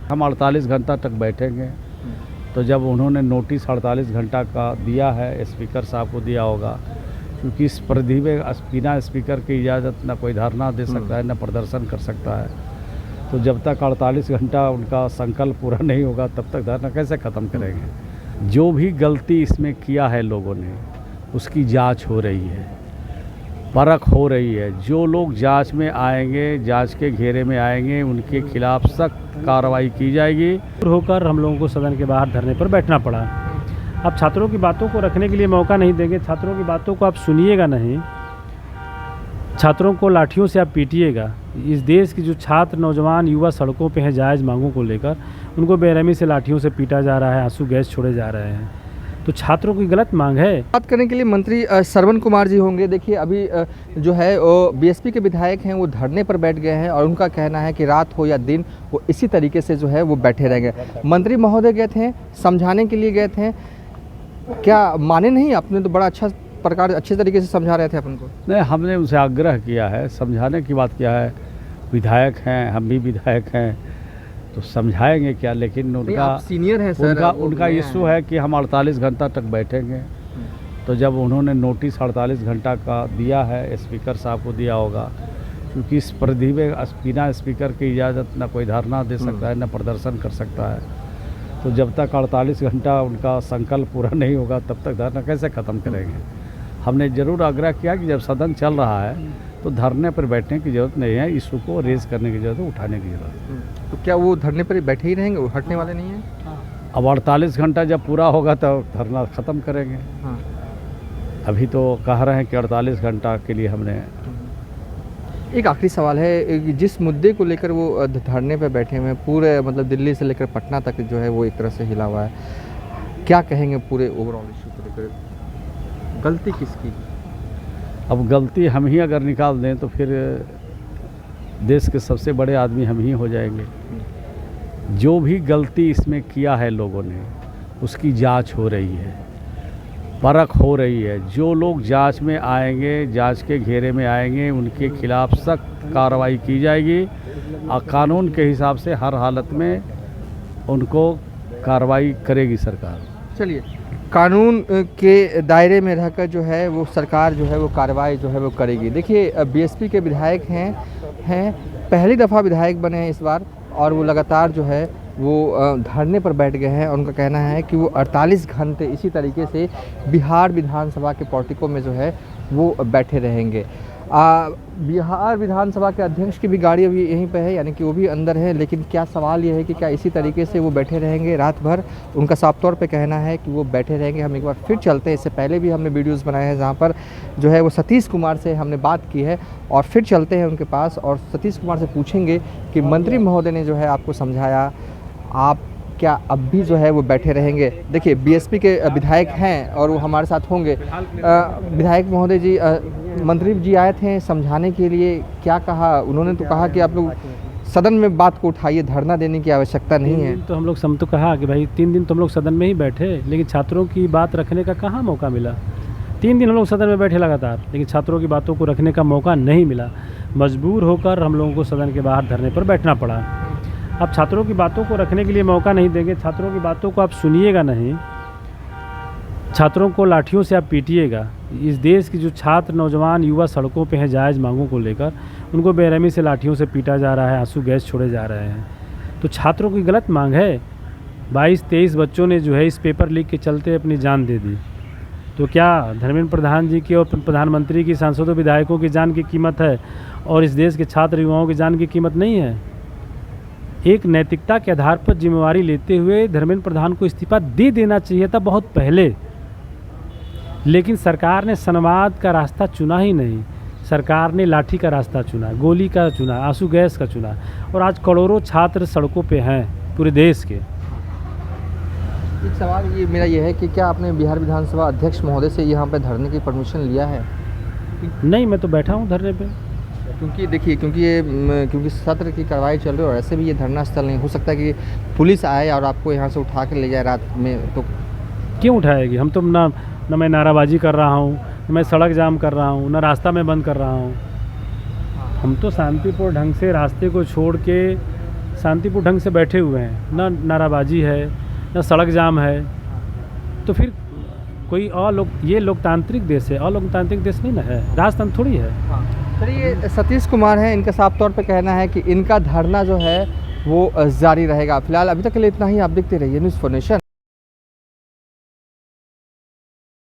हम 48 घंटा तक बैठेंगे। तो जब उन्होंने नोटिस 48 घंटा का दिया है, स्पीकर साहब को दिया होगा, क्योंकि इस परिधि में बिना स्पीकर की इजाज़त न कोई धरना दे सकता है, न प्रदर्शन कर सकता है। तो जब तक 48 घंटा उनका संकल्प पूरा नहीं होगा तब तक धरना कैसे ख़त्म करेंगे। जो भी गलती इसमें किया है लोगों ने, उसकी जांच हो रही है, परख हो रही है। जो लोग जांच में आएंगे, जांच के घेरे में आएंगे, उनके खिलाफ सख्त कार्रवाई की जाएगी। होकर हम लोगों को सदन के बाहर धरने पर बैठना पड़ा। अब छात्रों की बातों को रखने के लिए मौका नहीं देंगे, छात्रों की बातों को आप सुनिएगा नहीं, छात्रों को लाठियों से आप पीटिएगा। इस देश की जो छात्र, नौजवान, युवा सड़कों पे हैं जायज़ मांगों को लेकर, उनको बेरहमी से लाठियों से पीटा जा रहा है, आंसू गैस छोड़े जा रहे हैं। तो छात्रों की गलत मांग है। बात करने के लिए मंत्री श्रवण कुमार जी होंगे। देखिए अभी जो है वो बीएसपी के विधायक हैं, वो धरने पर बैठ गए हैं और उनका कहना है कि रात हो या दिन वो इसी तरीके से जो है वो बैठे रहेंगे। मंत्री महोदय गए थे, समझाने के लिए गए थे, क्या माने नहीं? आपने तो बड़ा अच्छे तरीके से समझा रहे थे अपन को। नहीं, हमने उनसे आग्रह किया है, समझाने की बात किया है। विधायक हैं, हम भी विधायक हैं, तो समझाएंगे क्या। लेकिन उनका सीनियर है सर, उनका इशू है कि हम 48 घंटा तक बैठेंगे। तो जब उन्होंने नोटिस 48 घंटा का दिया है, स्पीकर साहब को दिया होगा, क्योंकि इस परिधि में बिना स्पीकर की इजाज़त न कोई धरना दे सकता है, न प्रदर्शन कर सकता है। तो जब तक 48 घंटा उनका संकल्प पूरा नहीं होगा तब तक धरना कैसे ख़त्म करेंगे। हमने ज़रूर आग्रह किया कि जब सदन चल रहा है तो धरने पर बैठने की ज़रूरत नहीं है, इशू को रेज़ करने की ज़रूरत है, उठाने की ज़रूरत है। तो क्या वो धरने पर ही बैठे ही रहेंगे, वो हटने वाले नहीं हैं? अब 48 घंटा जब पूरा होगा तो धरना ख़त्म करेंगे। हाँ। अभी तो कह रहे हैं कि 48 घंटा के लिए हमने। एक आखिरी सवाल है, जिस मुद्दे को लेकर वो धरने पे बैठे हुए हैं, पूरे मतलब दिल्ली से लेकर पटना तक जो है वो एक तरह से हिला हुआ है, क्या कहेंगे पूरे ओवरऑल इशू को लेकर? गलती किसकी? अब गलती हम ही अगर निकाल दें तो फिर देश के सबसे बड़े आदमी हम ही हो जाएंगे। जो भी गलती इसमें किया है लोगों ने, उसकी जांच हो रही है, परख हो रही है। जो लोग जांच में आएंगे, जांच के घेरे में आएंगे, उनके खिलाफ सख्त कार्रवाई की जाएगी और कानून के हिसाब से हर हालत में उनको कार्रवाई करेगी सरकार। चलिए, कानून के दायरे में रहकर जो है वो सरकार जो है वो कार्रवाई जो है वो करेगी। देखिए बीएसपी के विधायक हैं पहली दफ़ा विधायक बने हैं इस बार, और वो लगातार जो है वो धरने पर बैठ गए हैं। उनका कहना है कि वो 48 घंटे इसी तरीके से बिहार विधानसभा के पोर्टिको में जो है वो बैठे रहेंगे। बिहार विधानसभा के अध्यक्ष की भी गाड़ी अभी यहीं पे है, यानी कि वो भी अंदर है। लेकिन क्या सवाल ये है कि क्या इसी तरीके से वो बैठे रहेंगे रात भर? उनका साफ तौर पे कहना है कि वो बैठे रहेंगे। हम एक बार फिर चलते हैं, इससे पहले भी हमने वीडियोस बनाए हैं जहाँ पर जो है वो सतीश कुमार से हमने बात की है, और फिर चलते हैं उनके पास और सतीश कुमार से पूछेंगे कि मंत्री महोदय ने जो है आपको समझाया, आप क्या अब भी जो है वो बैठे रहेंगे? देखिए बीएसपी के विधायक हैं और वो हमारे साथ होंगे। विधायक महोदय जी, मंत्री जी आए थे समझाने के लिए, क्या कहा उन्होंने? तो कहा कि आप लोग सदन में बात को उठाइए, धरना देने की आवश्यकता नहीं है। तो हम लोग तो कहा कि भाई 3 दिन तो हम लोग सदन में ही बैठे, लेकिन छात्रों की बात रखने का कहाँ मौका मिला। 3 दिन हम लोग सदन में बैठे लगातार, लेकिन छात्रों की बातों को रखने का मौका नहीं मिला। मजबूर होकर हम लोगों को सदन के बाहर धरने पर बैठना पड़ा। अब छात्रों की बातों को रखने के लिए मौका नहीं देंगे, छात्रों की बातों को आप सुनिएगा नहीं, छात्रों को लाठियों से आप पीटिएगा। इस देश की जो छात्र, नौजवान, युवा सड़कों पे हैं जायज़ मांगों को लेकर, उनको बेरहमी से लाठियों से पीटा जा रहा है, आंसू गैस छोड़े जा रहे हैं। तो छात्रों की गलत मांग है। 22-23 बच्चों ने जो है इस पेपर लीक के चलते अपनी जान दे दी। तो क्या धर्मेंद्र प्रधान जी की और प्रधानमंत्री की, सांसदों, विधायकों की जान की कीमत है और इस देश के छात्र युवाओं की जान की कीमत नहीं है? एक नैतिकता के आधार पर जिम्मेवारी लेते हुए धर्मेंद्र प्रधान को इस्तीफा दे देना चाहिए था बहुत पहले, लेकिन सरकार ने संवाद का रास्ता चुना ही नहीं। सरकार ने लाठी का रास्ता चुना, गोली का चुना, आंसू गैस का चुना, और आज करोड़ों छात्र सड़कों पे हैं पूरे देश के। एक सवाल ये मेरा ये है कि क्या आपने बिहार विधानसभा अध्यक्ष महोदय से यहाँ पे धरने की परमिशन लिया है? नहीं, मैं तो बैठा हूँ धरने पे। क्योंकि देखिए, क्योंकि सत्र की कार्रवाई चल रही है और ऐसे भी ये धरना स्थल नहीं हो सकता कि पुलिस आए और आपको यहाँ से उठा के ले जाए रात में। तो क्यों उठाएगी? हम तो ना मैं नाराबाजी कर रहा हूँ, न मैं सड़क जाम कर रहा हूँ, न रास्ता में बंद कर रहा हूँ। हम तो शांतिपूर्ण ढंग से रास्ते को छोड़ के शांतिपूर्ण ढंग से बैठे हुए हैं, ना नाराबाजी है, ना सड़क जाम है, तो फिर कोई ये लोकतांत्रिक देश है, अलोकतांत्रिक देश नहीं ना है, राजतंत्र थोड़ी है। चलिए, सतीश कुमार हैं, इनका साफ तौर पे कहना है कि इनका धरना जो है वो जारी रहेगा। फिलहाल अभी तक के लिए इतना ही। आप देखते रहिए न्यूज़ फॉर नेशन।